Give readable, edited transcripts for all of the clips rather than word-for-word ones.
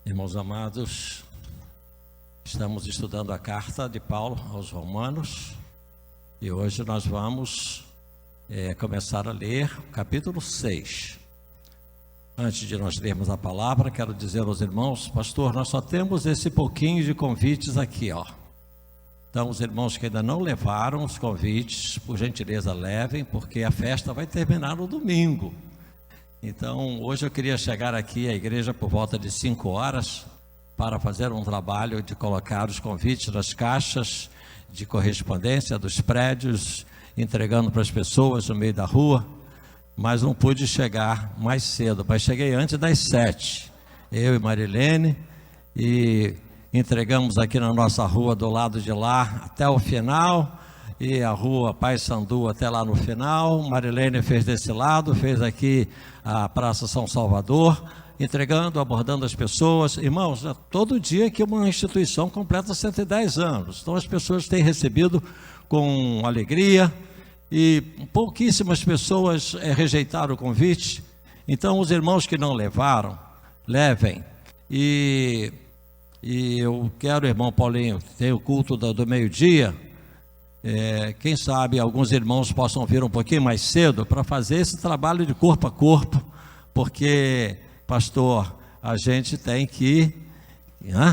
Irmãos amados, estamos estudando a carta de Paulo aos Romanos e hoje nós vamos começar a ler o capítulo 6. Antes de nós lermos a palavra, quero dizer aos irmãos, pastor, nós só temos esse pouquinho de convites aqui, ó. Então, os irmãos que ainda não levaram os convites, por gentileza levem, porque a festa vai terminar no domingo. Então, hoje eu queria chegar aqui à igreja por volta de 5 horas para fazer um trabalho de colocar os convites nas caixas de correspondência dos prédios, entregando para as pessoas no meio da rua, mas não pude chegar mais cedo, mas cheguei antes das 7, eu e Marilene, e entregamos aqui na nossa rua do lado de lá até o final, e a rua Pai Sandu até lá no final. Marilene fez desse lado, fez aqui a Praça São Salvador, entregando, abordando as pessoas. Irmãos, todo dia que uma instituição completa 110 anos, então as pessoas têm recebido com alegria, e pouquíssimas pessoas rejeitaram o convite. Então os irmãos que não levaram, levem. E eu quero, irmão Paulinho, tem o culto do meio-dia, quem sabe alguns irmãos possam vir um pouquinho mais cedo para fazer esse trabalho de corpo a corpo, porque, pastor, a gente tem que,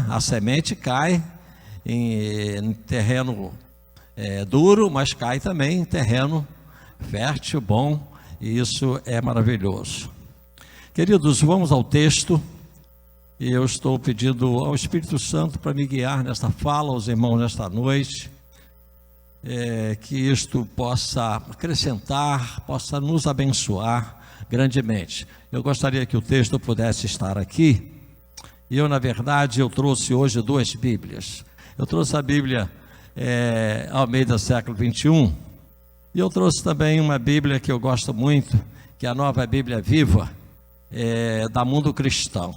a semente cai em terreno duro, mas cai também em terreno fértil, bom, e isso é maravilhoso. Queridos, vamos ao texto, e eu estou pedindo ao Espírito Santo para me guiar nesta fala, aos irmãos nesta noite, que isto possa acrescentar, possa nos abençoar grandemente. Eu gostaria que o texto pudesse estar aqui, e eu, na verdade, eu trouxe hoje 2 Bíblias. Eu trouxe a Bíblia Almeida século 21, e eu trouxe também uma Bíblia que eu gosto muito, que é a Nova Bíblia Viva, da Mundo Cristão.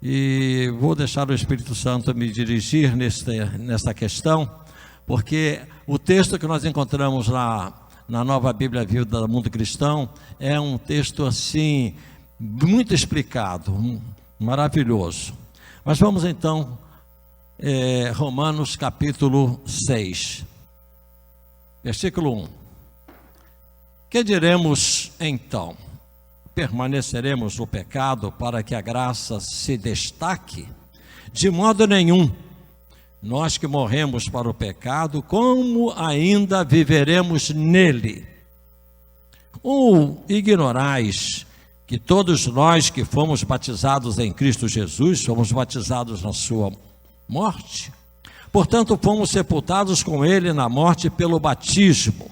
E vou deixar o Espírito Santo me dirigir nesta questão, porque o texto que nós encontramos na Nova Bíblia Viva do Mundo Cristão é um texto assim, muito explicado, maravilhoso. Mas vamos então, Romanos capítulo 6, versículo 1. Que diremos então? Permaneceremos no pecado para que a graça se destaque? De modo nenhum. Nós que morremos para o pecado, como ainda viveremos nele? Ou ignorais que todos nós que fomos batizados em Cristo Jesus, fomos batizados na sua morte? Portanto, fomos sepultados com ele na morte pelo batismo,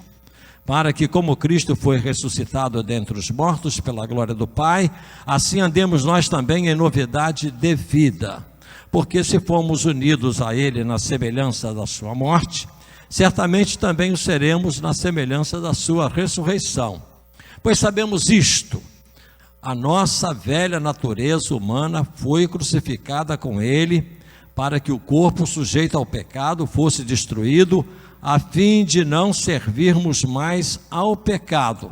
para que, como Cristo foi ressuscitado dentre os mortos pela glória do Pai, assim andemos nós também em novidade de vida. Porque se fomos unidos a ele na semelhança da sua morte, certamente também o seremos na semelhança da sua ressurreição. Pois sabemos isto: a nossa velha natureza humana foi crucificada com ele, para que o corpo sujeito ao pecado fosse destruído, a fim de não servirmos mais ao pecado.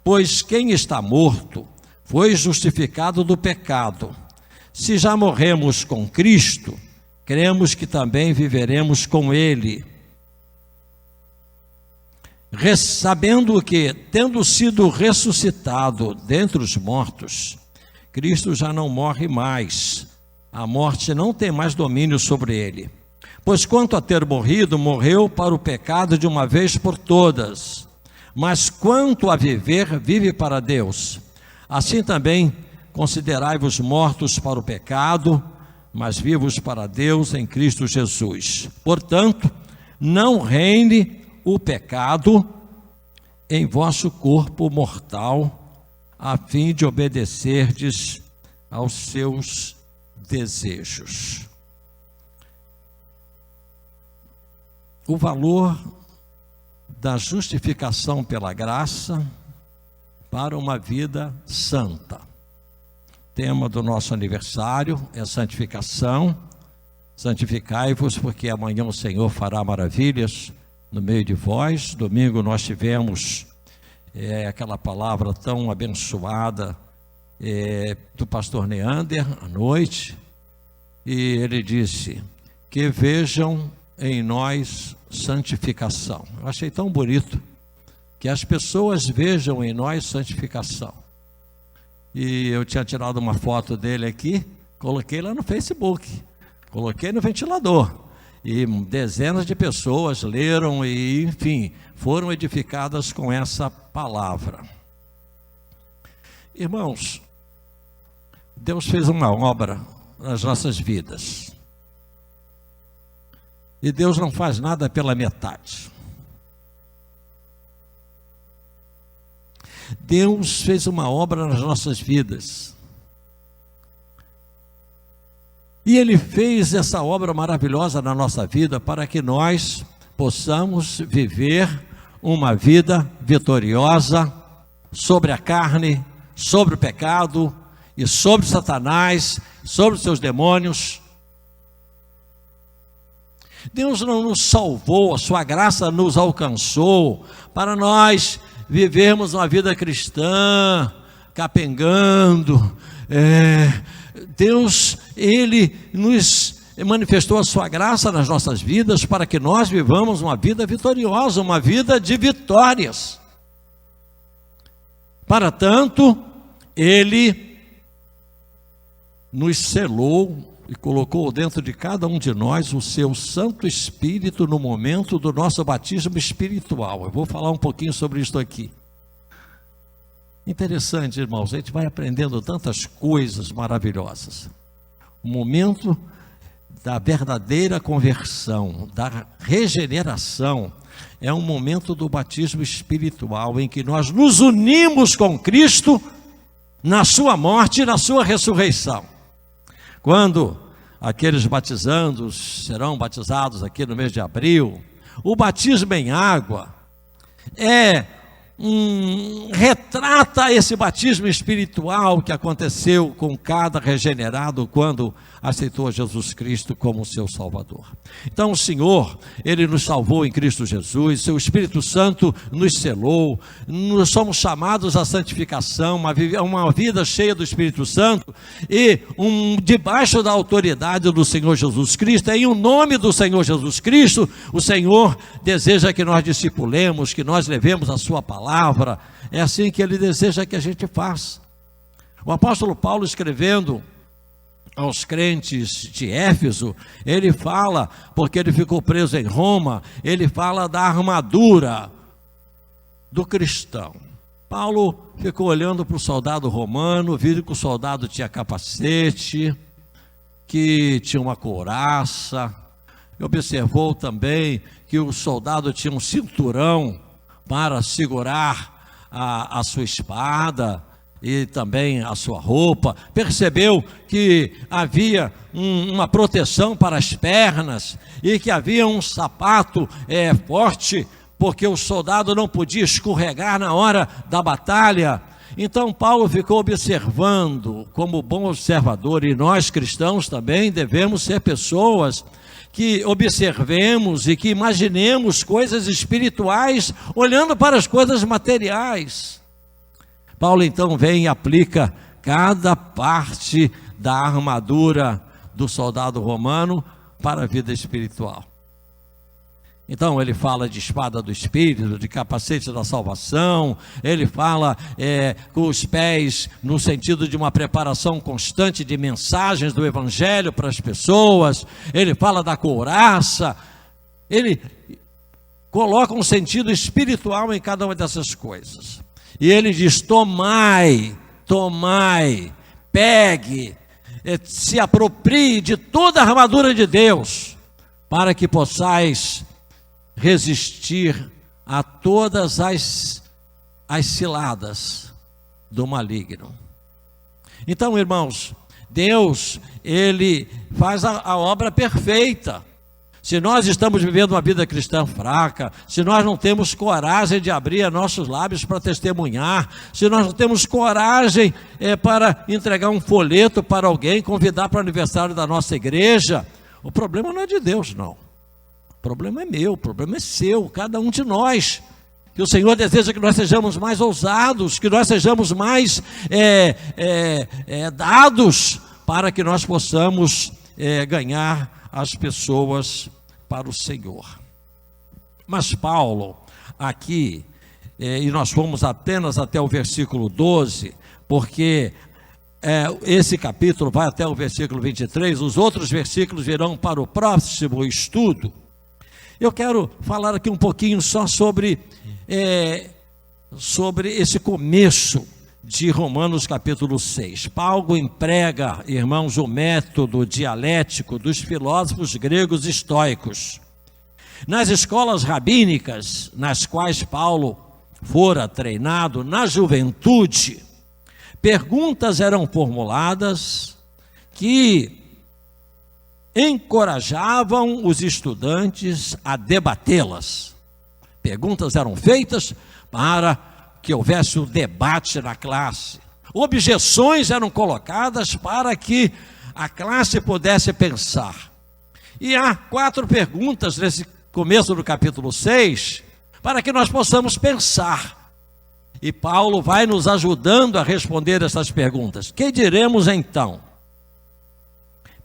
Pois quem está morto foi justificado do pecado. Se já morremos com Cristo, cremos que também viveremos com ele, sabendo que, tendo sido ressuscitado dentre os mortos, Cristo já não morre mais, a morte não tem mais domínio sobre ele. Pois quanto a ter morrido, morreu para o pecado de uma vez por todas, mas quanto a viver, vive para Deus. Assim também considerai-vos mortos para o pecado, mas vivos para Deus em Cristo Jesus. Portanto, não reine o pecado em vosso corpo mortal, a fim de obedecerdes aos seus desejos. O valor da justificação pela graça para uma vida santa. Tema do nosso aniversário é santificação. Santificai-vos, porque amanhã o Senhor fará maravilhas no meio de vós. Domingo nós tivemos aquela palavra tão abençoada do pastor Neander à noite, e ele disse: que vejam em nós santificação. Eu achei tão bonito, que as pessoas vejam em nós santificação. E eu tinha tirado uma foto dele aqui, coloquei lá no Facebook, coloquei no ventilador, e dezenas de pessoas leram e, enfim, foram edificadas com essa palavra. Irmãos, Deus fez uma obra nas nossas vidas, e Deus não faz nada pela metade. Deus fez uma obra nas nossas vidas, e Ele fez essa obra maravilhosa na nossa vida para que nós possamos viver uma vida vitoriosa sobre a carne, sobre o pecado e sobre Satanás, sobre os seus demônios. Deus não nos salvou, a sua graça nos alcançou para nós vivermos uma vida cristã, capengando. Deus, Ele nos manifestou a sua graça nas nossas vidas para que nós vivamos uma vida vitoriosa, uma vida de vitórias. Para tanto, Ele nos selou e colocou dentro de cada um de nós o seu Santo Espírito no momento do nosso batismo espiritual. Eu vou falar um pouquinho sobre isso aqui. Interessante, irmãos, a gente vai aprendendo tantas coisas maravilhosas. O momento da verdadeira conversão, da regeneração, é um momento do batismo espiritual, em que nós nos unimos com Cristo na sua morte e na sua ressurreição. Quando aqueles batizandos serão batizados aqui no mês de abril, o batismo em água retrata esse batismo espiritual que aconteceu com cada regenerado quando aceitou Jesus Cristo como seu Salvador. Então o Senhor, Ele nos salvou em Cristo Jesus, seu Espírito Santo nos selou, nós somos chamados à santificação, uma vida cheia do Espírito Santo e debaixo da autoridade do Senhor Jesus Cristo. Em o nome do Senhor Jesus Cristo, o Senhor deseja que nós discipulemos, que nós levemos a sua palavra. É assim que Ele deseja que a gente faça. O apóstolo Paulo, escrevendo aos crentes de Éfeso, ele fala, porque ele ficou preso em Roma, ele fala da armadura do cristão. Paulo ficou olhando para o soldado romano, viu que o soldado tinha capacete, que tinha uma couraça, observou também que o soldado tinha um cinturão para segurar a sua espada e também a sua roupa. Percebeu que havia uma proteção para as pernas e que havia um sapato forte, porque o soldado não podia escorregar na hora da batalha. Então Paulo ficou observando, como bom observador, e nós cristãos também devemos ser pessoas que observemos e que imaginemos coisas espirituais olhando para as coisas materiais. Paulo então vem e aplica cada parte da armadura do soldado romano para a vida espiritual. Então ele fala de espada do Espírito, de capacete da salvação, ele fala com os pés no sentido de uma preparação constante de mensagens do Evangelho para as pessoas, ele fala da couraça, ele coloca um sentido espiritual em cada uma dessas coisas. E ele diz: tomai, pegue, se aproprie de toda a armadura de Deus, para que possais resistir a todas as ciladas do maligno. Então, irmãos, Deus, Ele faz a obra perfeita. Se nós estamos vivendo uma vida cristã fraca, se nós não temos coragem de abrir nossos lábios para testemunhar, se nós não temos coragem para entregar um folheto para alguém, convidar para o aniversário da nossa igreja, o problema não é de Deus, não. O problema é meu, o problema é seu, cada um de nós. Que o Senhor deseja que nós sejamos mais ousados, que nós sejamos mais dados, para que nós possamos ganhar as pessoas para o Senhor. Mas Paulo, aqui, e nós fomos apenas até o versículo 12, porque esse capítulo vai até o versículo 23, os outros versículos virão para o próximo estudo. Eu quero falar aqui um pouquinho só sobre esse começo de Romanos capítulo 6. Paulo emprega, irmãos, o método dialético dos filósofos gregos estoicos. Nas escolas rabínicas, nas quais Paulo fora treinado na juventude, perguntas eram formuladas que encorajavam os estudantes a debatê-las. Perguntas eram feitas para que houvesse um debate na classe. Objeções eram colocadas para que a classe pudesse pensar. E há 4 perguntas nesse começo do capítulo 6, para que nós possamos pensar. E Paulo vai nos ajudando a responder essas perguntas. Que diremos então?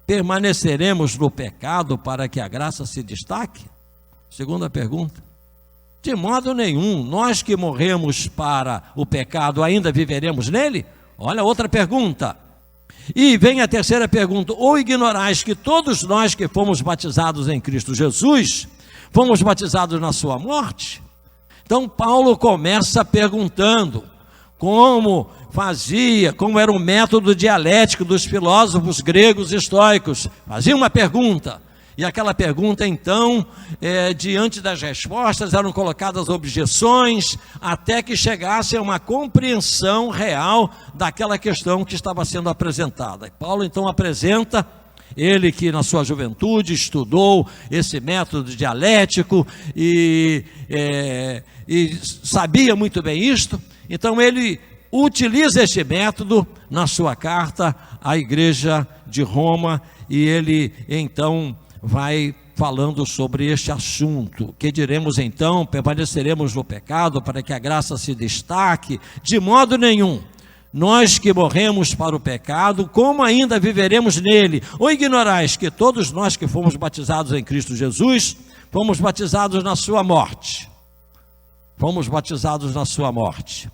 Permaneceremos no pecado para que a graça se destaque? Segunda pergunta. De modo nenhum, nós que morremos para o pecado ainda viveremos nele? Olha outra pergunta. E vem a terceira pergunta. Ou ignorais que todos nós que fomos batizados em Cristo Jesus, fomos batizados na sua morte? Então Paulo começa perguntando como era o método dialético dos filósofos gregos estoicos. Fazia uma pergunta, e aquela pergunta então, diante das respostas, eram colocadas objeções, até que chegasse a uma compreensão real daquela questão que estava sendo apresentada. Paulo então apresenta, ele que na sua juventude estudou esse método dialético e sabia muito bem isto, então ele utiliza este método na sua carta à igreja de Roma, e ele então vai falando sobre este assunto. Que diremos então? Permaneceremos no pecado para que a graça se destaque? De modo nenhum. Nós que morremos para o pecado, como ainda viveremos nele? Ou ignorais que todos nós que fomos batizados em Cristo Jesus, fomos batizados na sua morte? Fomos batizados na sua morte.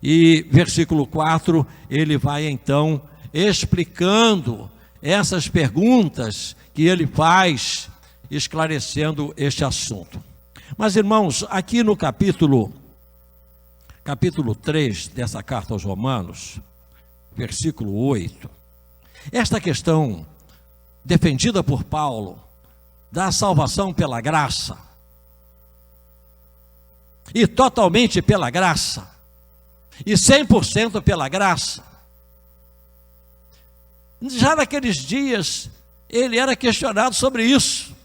E versículo 4, ele vai então explicando essas perguntas que ele faz, esclarecendo este assunto. Mas irmãos, aqui no capítulo 3 dessa carta aos Romanos, versículo 8, esta questão defendida por Paulo, da salvação pela graça, e totalmente pela graça, e 100% pela graça. Já naqueles dias, ele era questionado sobre isso.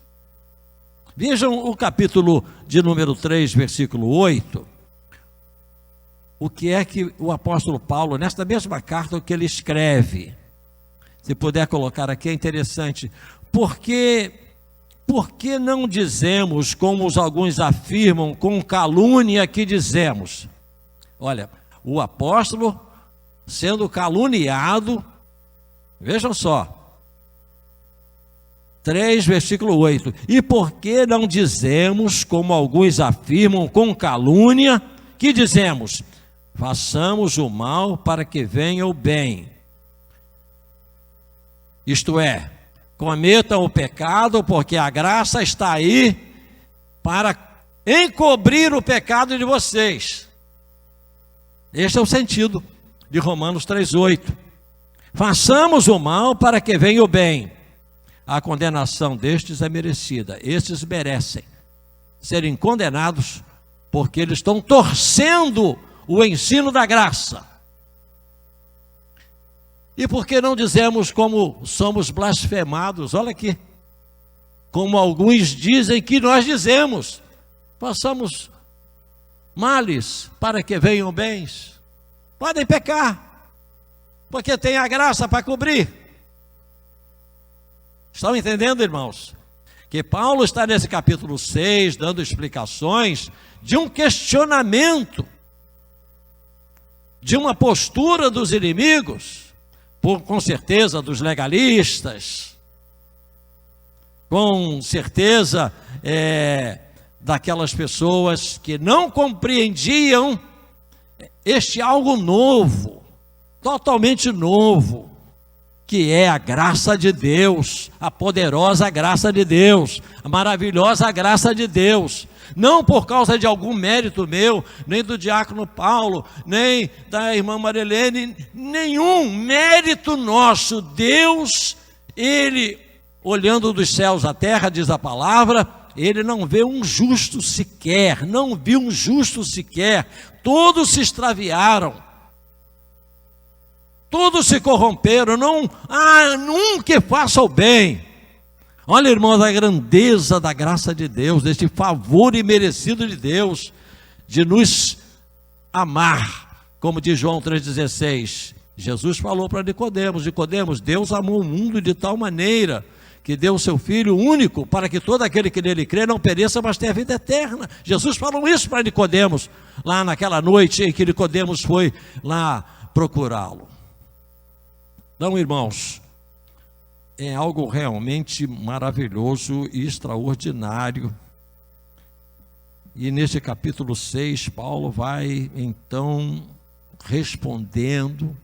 Vejam o capítulo de número 3, versículo 8. O que é que o apóstolo Paulo, nesta mesma carta, o que ele escreve? Se puder colocar aqui, é interessante. Por que não dizemos, como alguns afirmam, com calúnia que dizemos? Olha, o apóstolo sendo caluniado, vejam só, 3, versículo 8. E por que não dizemos, como alguns afirmam, com calúnia, que dizemos? Façamos o mal para que venha o bem. Isto é, cometam o pecado, porque a graça está aí para encobrir o pecado de vocês. Este é o sentido de Romanos 3,8. Façamos o mal para que venha o bem. A condenação destes é merecida. Estes merecem serem condenados porque eles estão torcendo o ensino da graça. E por que não dizemos como somos blasfemados? Olha aqui, como alguns dizem que nós dizemos. Façamos males para que venham bens. Podem pecar, porque tem a graça para cobrir. Estão entendendo, irmãos? Que Paulo está nesse capítulo 6, dando explicações de um questionamento, de uma postura dos inimigos, com certeza dos legalistas, com certeza, daquelas pessoas que não compreendiam este algo novo, totalmente novo, que é a graça de Deus, a poderosa graça de Deus, a maravilhosa graça de Deus. Não por causa de algum mérito meu, nem do diácono Paulo, nem da irmã Marilene, nenhum mérito nosso. Deus, Ele, olhando dos céus à terra, diz a palavra, Ele não vê um justo sequer, não viu um justo sequer. Todos se extraviaram, todos se corromperam, num que faça o bem. Olha, irmãos, a grandeza da graça de Deus, deste favor imerecido de Deus, de nos amar, como diz João 3,16. Jesus falou para Nicodemos: Nicodemos, Deus amou o mundo de tal maneira que deu o seu Filho único, para que todo aquele que nele crê não pereça, mas tenha vida eterna. Jesus falou isso para Nicodemos, lá naquela noite em que Nicodemos foi lá procurá-lo. Então, irmãos, é algo realmente maravilhoso e extraordinário. E neste capítulo 6, Paulo vai então respondendo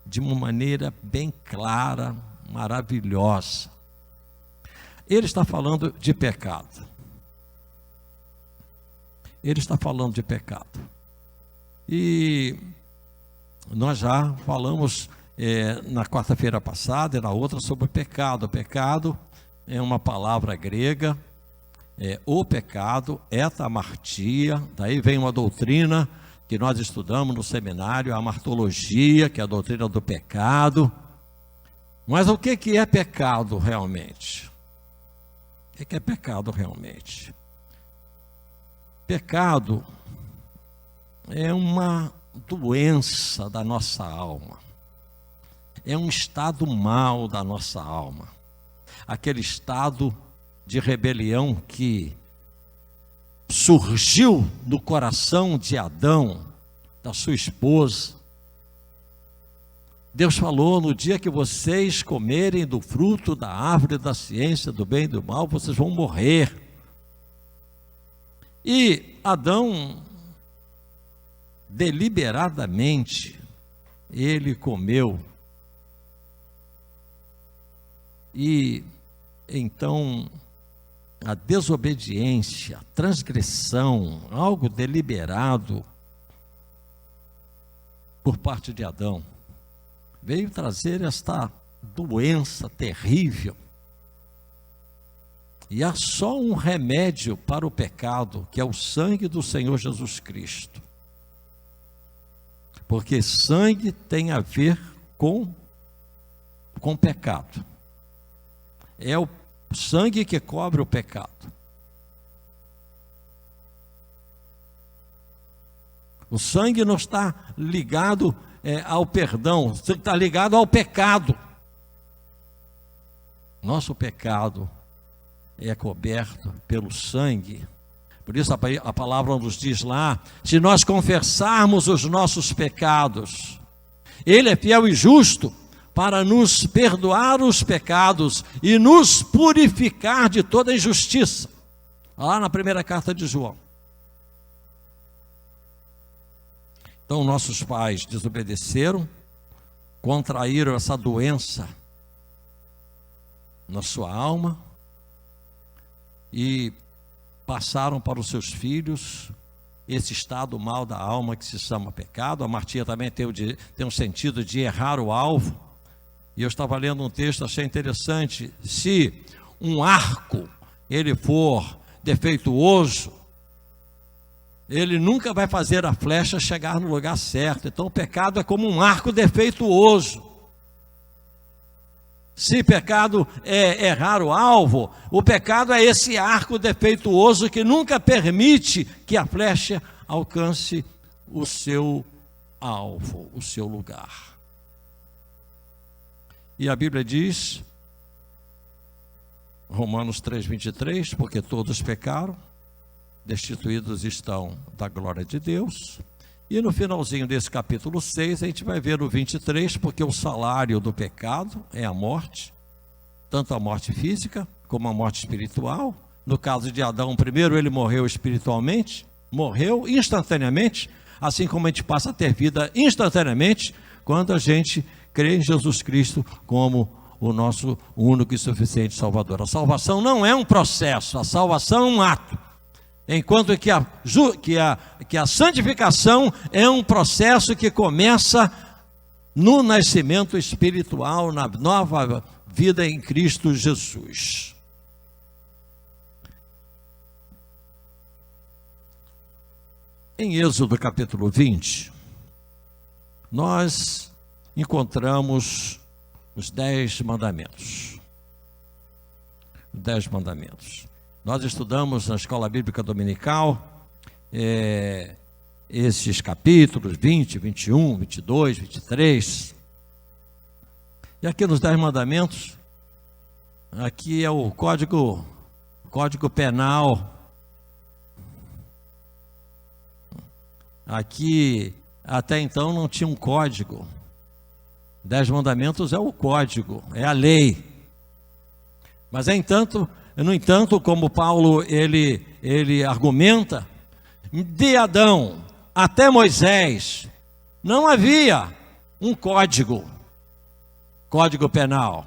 de uma maneira bem clara, maravilhosa. Ele está falando de pecado. Ele está falando de pecado. E nós já falamos na quarta-feira passada e na outra sobre pecado. O pecado é uma palavra grega, o pecado, etamartia, daí vem uma doutrina que nós estudamos no seminário, a amartologia, que é a doutrina do pecado. Mas o que é pecado realmente? O que é pecado realmente? Pecado é uma doença da nossa alma. É um estado mau da nossa alma, aquele estado de rebelião que surgiu do coração de Adão, da sua esposa. Deus falou: no dia que vocês comerem do fruto da árvore da ciência do bem e do mal, vocês vão morrer. E Adão, deliberadamente, ele comeu. E então a desobediência, a transgressão, algo deliberado por parte de Adão, veio trazer esta doença terrível. E há só um remédio para o pecado, que é o sangue do Senhor Jesus Cristo. Porque sangue tem a ver com pecado. É o sangue que cobre o pecado. O sangue não está ligado ao perdão, está ligado ao pecado. Nosso pecado é coberto pelo sangue. Por isso a palavra nos diz lá: se nós confessarmos os nossos pecados, Ele é fiel e justo para nos perdoar os pecados e nos purificar de toda injustiça. Lá na primeira carta de João. Então, nossos pais desobedeceram, contraíram essa doença na sua alma e passaram para os seus filhos esse estado mal da alma que se chama pecado. A amartia também tem um sentido de errar o alvo. E eu estava lendo um texto, achei interessante: se um arco ele for defeituoso, ele nunca vai fazer a flecha chegar no lugar certo. Então o pecado é como um arco defeituoso. Se pecado é errar o alvo, o pecado é esse arco defeituoso que nunca permite que a flecha alcance o seu alvo, o seu lugar. E a Bíblia diz, Romanos 3,23, porque todos pecaram, destituídos estão da glória de Deus. E no finalzinho desse capítulo 6, a gente vai ver o 23, porque o salário do pecado é a morte, tanto a morte física como a morte espiritual. No caso de Adão, primeiro ele morreu espiritualmente, morreu instantaneamente, assim como a gente passa a ter vida instantaneamente quando a gente crê em Jesus Cristo como o nosso único e suficiente Salvador. A salvação não é um processo, a salvação é um ato. Enquanto que a santificação é um processo que começa no nascimento espiritual, na nova vida em Cristo Jesus. Em Êxodo capítulo 20, nós encontramos os 10 mandamentos. Os 10 mandamentos. Nós estudamos na Escola Bíblica Dominical esses capítulos 20, 21, 22, 23. E aqui nos 10 mandamentos, aqui é o Código Penal. Aqui, até então, não tinha um código. 10 mandamentos é o código, é a lei. Mas, no entanto, como Paulo ele argumenta, de Adão até Moisés, não havia um código penal.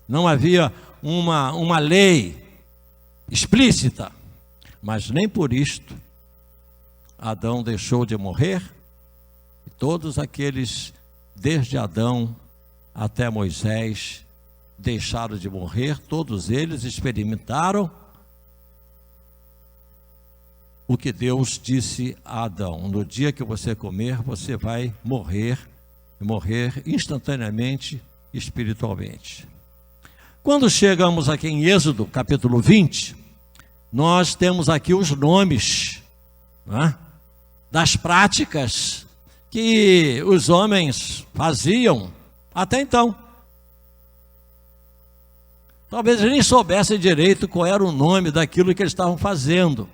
Não havia uma lei explícita. Mas nem por isto Adão deixou de morrer, e todos aqueles, desde Adão até Moisés, deixaram de morrer, todos eles experimentaram o que Deus disse a Adão: no dia que você comer, você vai morrer instantaneamente, espiritualmente. Quando chegamos aqui em Êxodo, capítulo 20, nós temos aqui os nomes, né, das práticas que os homens faziam até então. Talvez eles nem soubessem direito qual era o nome daquilo que eles estavam fazendo.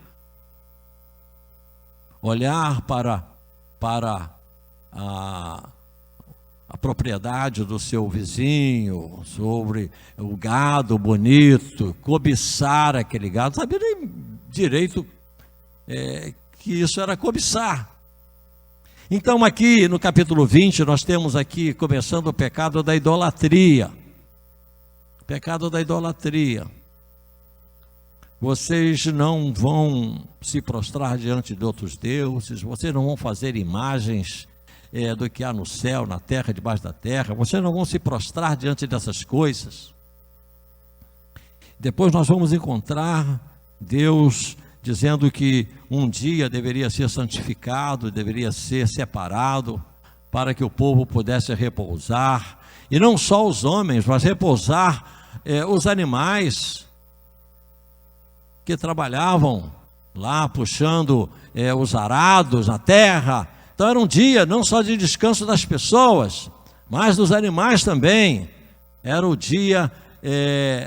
Olhar para a propriedade do seu vizinho, sobre o gado bonito, cobiçar aquele gado, não sabia nem direito que isso era cobiçar. Então aqui no capítulo 20, nós temos aqui começando o pecado da idolatria. Pecado da idolatria. Vocês não vão se prostrar diante de outros deuses, vocês não vão fazer imagens do que há no céu, na terra, debaixo da terra, vocês não vão se prostrar diante dessas coisas. Depois nós vamos encontrar Deus dizendo que um dia deveria ser santificado, deveria ser separado, para que o povo pudesse repousar, e não só os homens, mas repousar os animais que trabalhavam lá, puxando os arados na terra. Então era um dia não só de descanso das pessoas, mas dos animais também. Era o dia,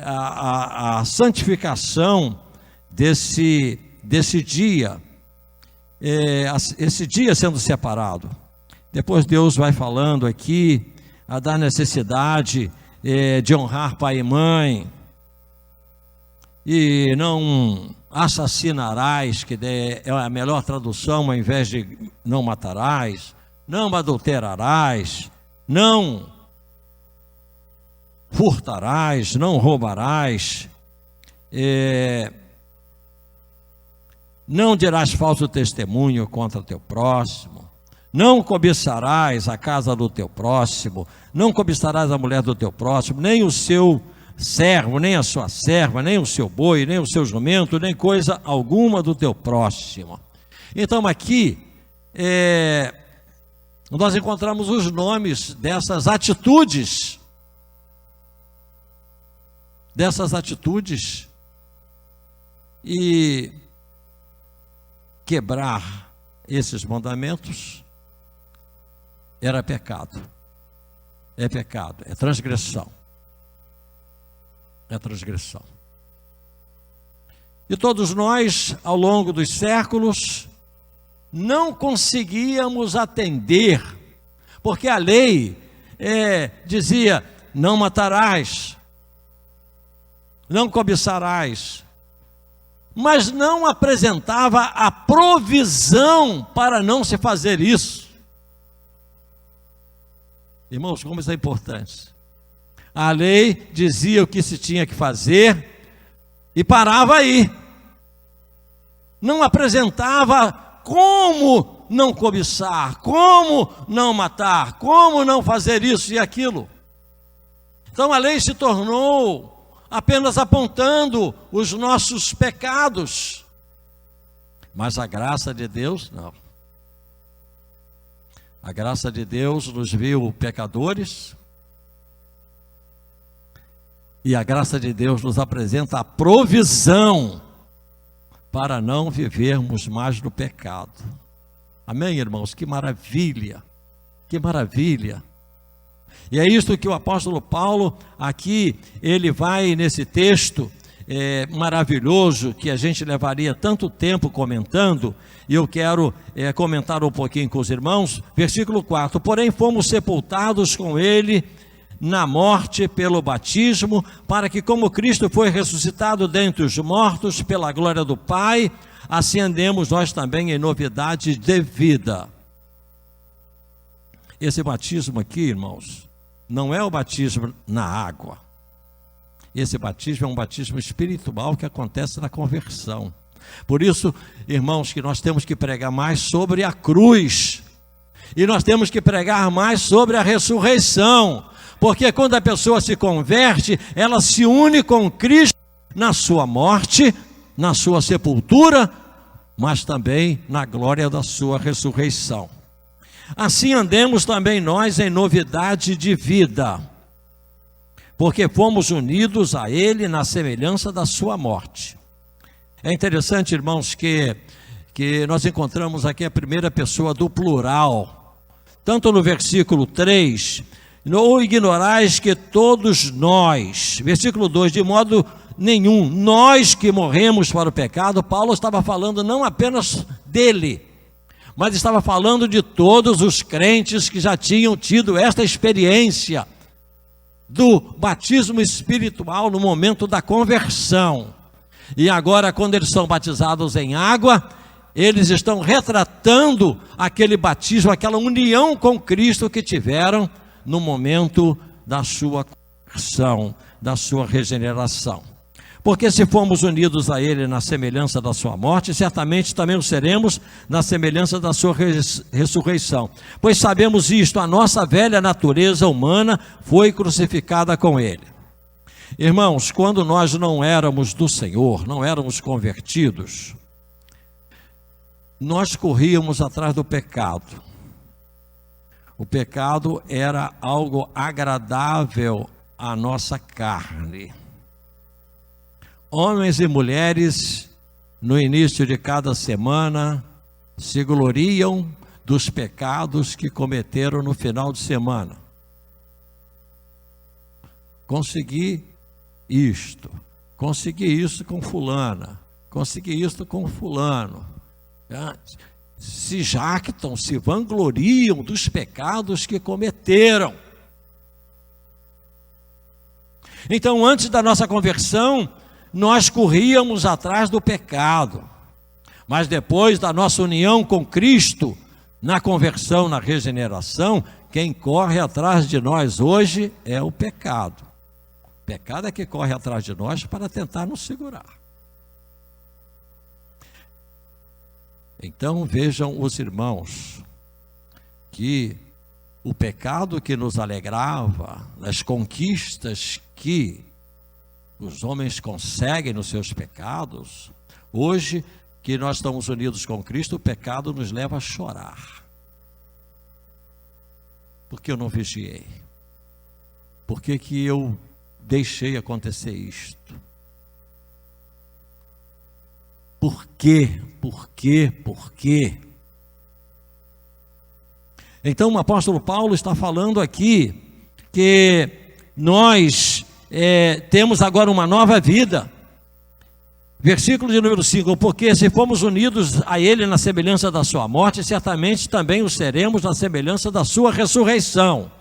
a santificação desse dia, esse dia sendo separado. Depois Deus vai falando aqui da necessidade de honrar pai e mãe, e não assassinarás, que é a melhor tradução, ao invés de não matarás, não adulterarás, não furtarás, não roubarás, não dirás falso testemunho contra teu próximo, não cobiçarás a casa do teu próximo, não cobiçarás a mulher do teu próximo, nem o seu servo, nem a sua serva, nem o seu boi, nem o seu jumento, nem coisa alguma do teu próximo. Então aqui nós encontramos os nomes dessas atitudes, e quebrar esses mandamentos era pecado. É pecado, é transgressão. É transgressão. E todos nós, ao longo dos séculos, não conseguíamos atender, porque a lei dizia: não matarás. não cobiçarás. Mas não apresentava a provisão para não se fazer isso. Irmãos, como isso é importante. A lei dizia o que se tinha que fazer e parava aí. Não apresentava como não cobiçar, como não matar, como não fazer isso e aquilo. Então a lei se tornou apenas apontando os nossos pecados. Mas a graça de Deus, não. A graça de Deus nos viu pecadores. E a graça de Deus nos apresenta a provisão para não vivermos mais no pecado. Amém, irmãos? Que maravilha! Que maravilha! E é isso que o apóstolo Paulo, aqui, ele vai nesse texto maravilhoso, que a gente levaria tanto tempo comentando, e eu quero comentar um pouquinho com os irmãos. Versículo 4: porém fomos sepultados com ele na morte pelo batismo, para que como Cristo foi ressuscitado dentre os mortos pela glória do Pai, assim andemos nós também em novidade de vida. Esse batismo aqui, irmãos, não é o batismo na água. Esse batismo é um batismo espiritual que acontece na conversão. Por isso, irmãos, que nós temos que pregar mais sobre a cruz. E nós temos que pregar mais sobre a ressurreição. Porque quando a pessoa se converte, ela se une com Cristo na sua morte, na sua sepultura, mas também na glória da sua ressurreição. Assim andemos também nós em novidade de vida, porque fomos unidos a Ele na semelhança da sua morte. É interessante, irmãos, que nós encontramos aqui a primeira pessoa do plural, tanto no versículo 3, ou ignorais que todos nós, versículo 2, de modo nenhum, nós que morremos para o pecado. Paulo estava falando não apenas dele, mas estava falando de todos os crentes que já tinham tido esta experiência do batismo espiritual no momento da conversão. E agora, quando eles são batizados em água, eles estão retratando aquele batismo, aquela união com Cristo que tiveram no momento da sua conversão, da sua regeneração. Porque se fomos unidos a Ele na semelhança da sua morte, certamente também o seremos na semelhança da sua ressurreição. Pois sabemos isto, a nossa velha natureza humana foi crucificada com Ele. Irmãos, quando nós não éramos do Senhor, não éramos convertidos, nós corríamos atrás do pecado. O pecado era algo agradável à nossa carne. Homens e mulheres, no início de cada semana, se gloriam dos pecados que cometeram no final de semana. Consegui isso com fulana, consegui isso com fulano. Se jactam, se vangloriam dos pecados que cometeram. Então, antes da nossa conversão, nós corríamos atrás do pecado, mas depois da nossa união com Cristo, na conversão, na regeneração, quem corre atrás de nós hoje é o pecado. O pecado é que corre atrás de nós para tentar nos segurar. Então vejam os irmãos, que o pecado que nos alegrava, as conquistas que os homens conseguem nos seus pecados, hoje que nós estamos unidos com Cristo, o pecado nos leva a chorar. Porque eu não vigiei? Por que que eu deixei acontecer isto? Por quê? Por quê? Por quê? Então o apóstolo Paulo está falando aqui que nós temos agora uma nova vida. Versículo de número 5: porque se fomos unidos a Ele na semelhança da sua morte, certamente também o seremos na semelhança da sua ressurreição.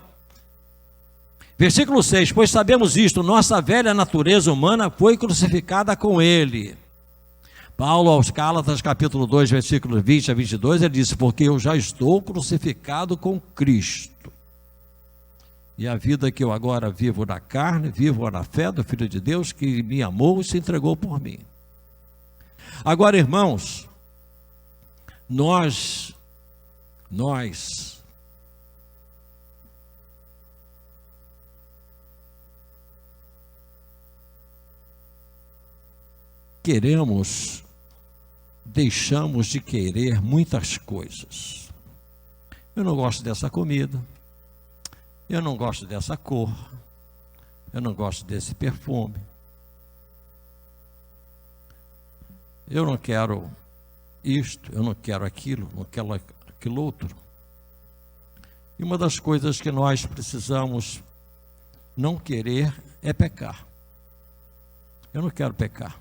Versículo 6, pois sabemos isto, nossa velha natureza humana foi crucificada com ele. Paulo aos Gálatas, capítulo 2, versículos 20 a 22, ele disse, porque eu já estou crucificado com Cristo. E a vida que eu agora vivo na carne, vivo na fé do Filho de Deus, que me amou e se entregou por mim. Agora, irmãos, nós deixamos de querer muitas coisas. Eu não gosto dessa comida, eu não gosto dessa cor, eu não gosto desse perfume, eu não quero isto, eu não quero aquilo, não quero aquilo outro. E uma das coisas que nós precisamos não querer é pecar. Eu não quero pecar.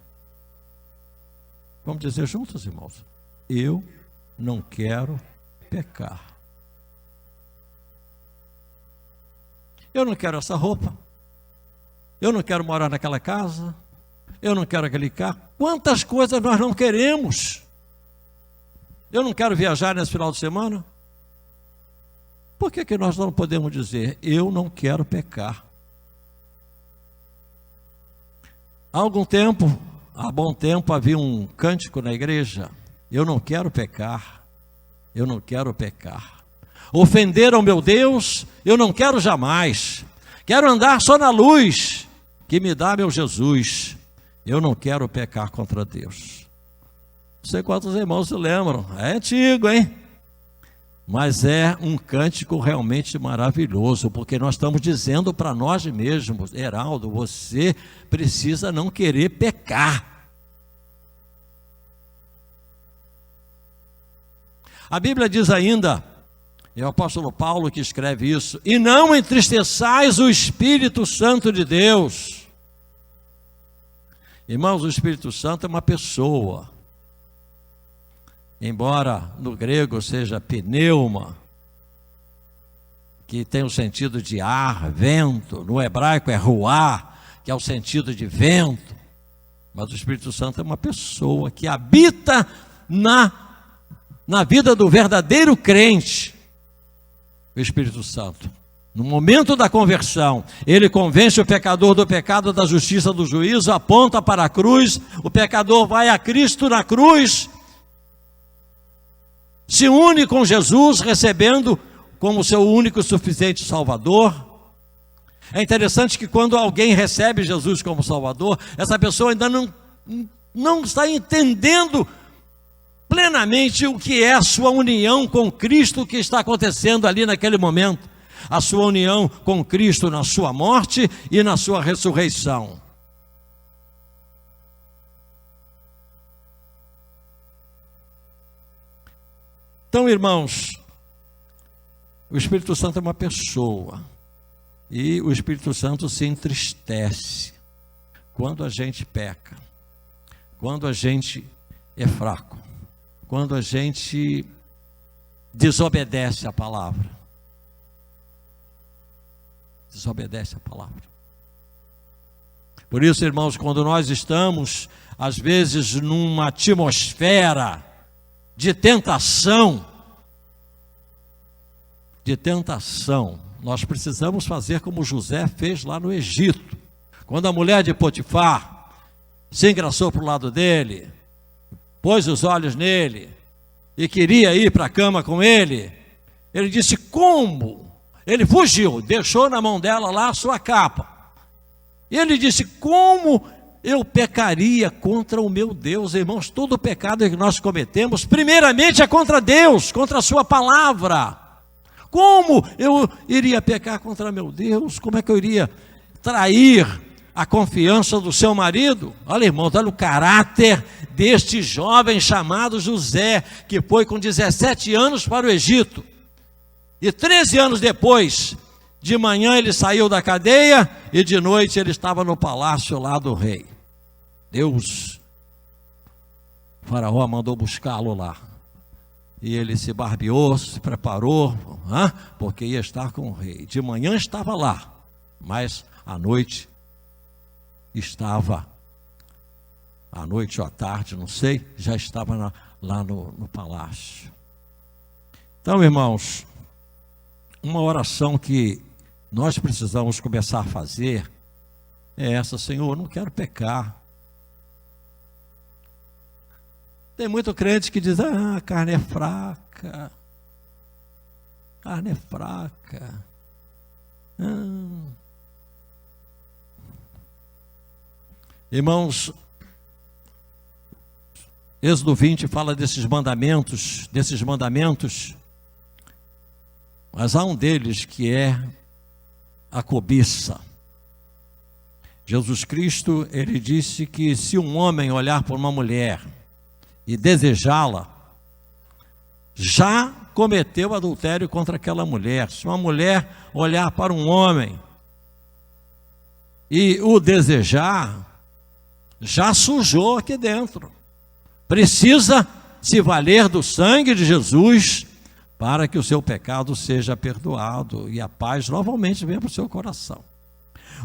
Vamos dizer juntos, irmãos? Eu não quero pecar. Eu não quero essa roupa. Eu não quero morar naquela casa. Eu não quero aquele carro. Quantas coisas nós não queremos? Eu não quero viajar nesse final de semana. Por que nós não podemos dizer, eu não quero pecar? Há bom tempo havia um cântico na igreja, eu não quero pecar, eu não quero pecar. Ofender ao meu Deus, eu não quero jamais. Quero andar só na luz que me dá meu Jesus. Eu não quero pecar contra Deus. Não sei quantos irmãos se lembram, é antigo, hein? Mas é um cântico realmente maravilhoso, porque nós estamos dizendo para nós mesmos, Heraldo, você precisa não querer pecar. A Bíblia diz ainda, é o apóstolo Paulo que escreve isso, e não entristeçais o Espírito Santo de Deus. Irmãos, o Espírito Santo é uma pessoa. Embora no grego seja pneuma, que tem o sentido de ar, vento, no hebraico é ruá, que é o sentido de vento, mas o Espírito Santo é uma pessoa que habita na vida do verdadeiro crente. O Espírito Santo, no momento da conversão, ele convence o pecador do pecado, da justiça, do juízo, aponta para a cruz, o pecador vai a Cristo na cruz, se une com Jesus, recebendo como seu único e suficiente Salvador. É interessante que quando alguém recebe Jesus como Salvador, essa pessoa ainda não está entendendo plenamente o que é a sua união com Cristo que está acontecendo ali naquele momento. A sua união com Cristo na sua morte e na sua ressurreição. Então, irmãos, o Espírito Santo é uma pessoa e o Espírito Santo se entristece quando a gente peca, quando a gente é fraco, quando a gente desobedece a palavra. Desobedece a palavra. Por isso, irmãos, quando nós estamos, às vezes, numa atmosfera de tentação, nós precisamos fazer como José fez lá no Egito. Quando a mulher de Potifar se engraçou para o lado dele, pôs os olhos nele e queria ir para a cama com ele, ele disse, como? Ele fugiu, deixou na mão dela lá a sua capa. E ele disse, como eu pecaria contra o meu Deus? Irmãos, todo pecado que nós cometemos, primeiramente é contra Deus, contra a sua palavra. Como eu iria pecar contra meu Deus? Como é que eu iria trair a confiança do seu marido? Olha, irmãos, olha o caráter deste jovem chamado José, que foi com 17 anos para o Egito. E 13 anos depois, de manhã ele saiu da cadeia e de noite ele estava no palácio lá do rei. Deus, o faraó mandou buscá-lo lá. E ele se barbeou, se preparou, porque ia estar com o rei. De manhã estava lá, mas à noite estava, à noite ou à tarde, não sei, já estava lá no palácio. Então, irmãos, uma oração que nós precisamos começar a fazer é essa: Senhor, não quero pecar. Tem muito crente que diz: a carne é fraca, carne é fraca. Irmãos, Êxodo 20 fala desses mandamentos, mas há um deles que é a cobiça. Jesus Cristo, ele disse que se um homem olhar por uma mulher e desejá-la, já cometeu adultério contra aquela mulher. Se uma mulher olhar para um homem e o desejar, já sujou aqui dentro. Precisa se valer do sangue de Jesus para que o seu pecado seja perdoado e a paz novamente venha para o seu coração.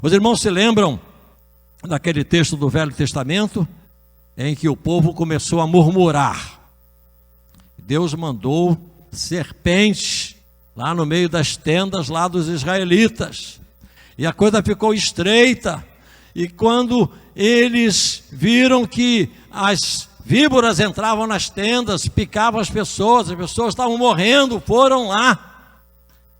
Os irmãos se lembram daquele texto do Velho Testamento em que o povo começou a murmurar? Deus mandou serpentes lá no meio das tendas lá dos israelitas, e a coisa ficou estreita, e quando eles viram que as víboras entravam nas tendas, picavam as pessoas estavam morrendo, foram lá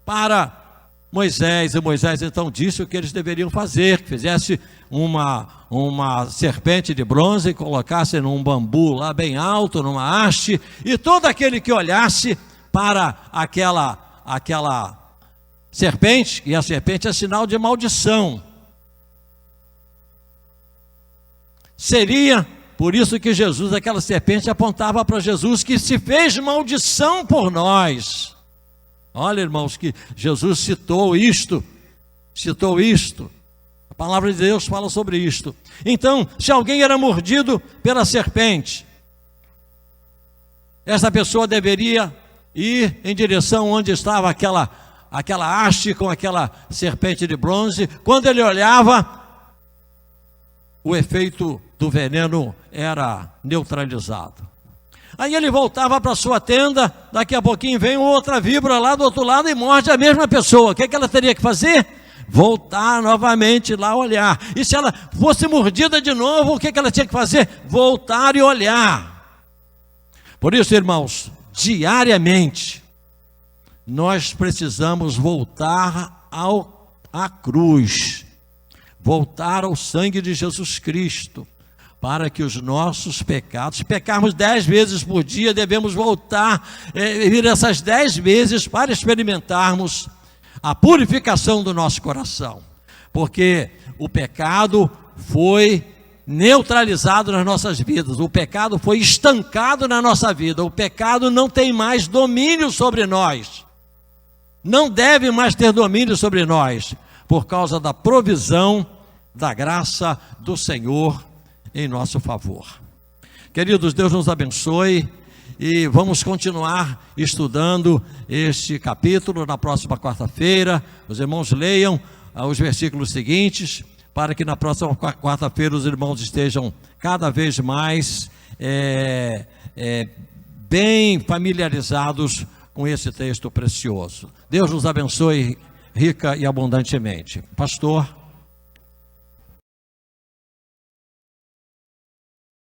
para Moisés, e Moisés então disse o que eles deveriam fazer: que fizesse uma serpente de bronze e colocasse num bambu lá bem alto, numa haste, e todo aquele que olhasse para aquela serpente, e a serpente é sinal de maldição, seria por isso que Jesus, aquela serpente, apontava para Jesus, que se fez maldição por nós. Olha, irmãos, que Jesus citou isto. A palavra de Deus fala sobre isto. Então, se alguém era mordido pela serpente, essa pessoa deveria ir em direção onde estava aquela haste com aquela serpente de bronze. Quando ele olhava, o efeito do veneno era neutralizado. Aí ele voltava para sua tenda, daqui a pouquinho vem outra víbora lá do outro lado e morde a mesma pessoa. O que ela teria que fazer? Voltar novamente lá olhar. E se ela fosse mordida de novo, o que ela tinha que fazer? Voltar e olhar. Por isso, irmãos, diariamente nós precisamos voltar à cruz, voltar ao sangue de Jesus Cristo, para que os nossos pecados, se pecarmos 10 vezes por dia, devemos voltar, vir essas 10 vezes para experimentarmos a purificação do nosso coração, porque o pecado foi neutralizado nas nossas vidas, o pecado foi estancado na nossa vida, o pecado não tem mais domínio sobre nós, não deve mais ter domínio sobre nós, por causa da provisão da graça do Senhor em nosso favor. Queridos, Deus nos abençoe e vamos continuar estudando este capítulo na próxima quarta-feira. Os irmãos leiam os versículos seguintes, para que na próxima quarta-feira os irmãos estejam cada vez mais bem familiarizados com esse texto precioso. Deus nos abençoe rica e abundantemente. Pastor